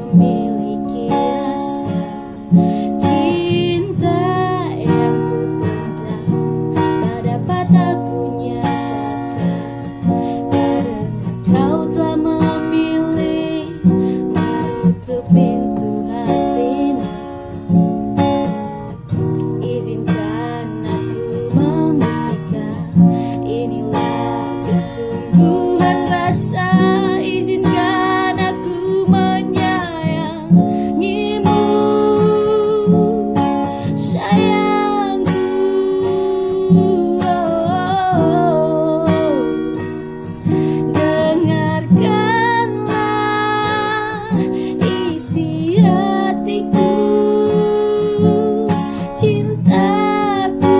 memiliki rasa cinta yang kupendam, tak dapat aku nyatakan, karena kau telah memilih menutup pintu hatimu. Izinkan aku membuktikan, inilah kesungguhan rasa. Izinkan aku menyayangimu, sayangku. Dengarkanlah isi hatiku, cintaku.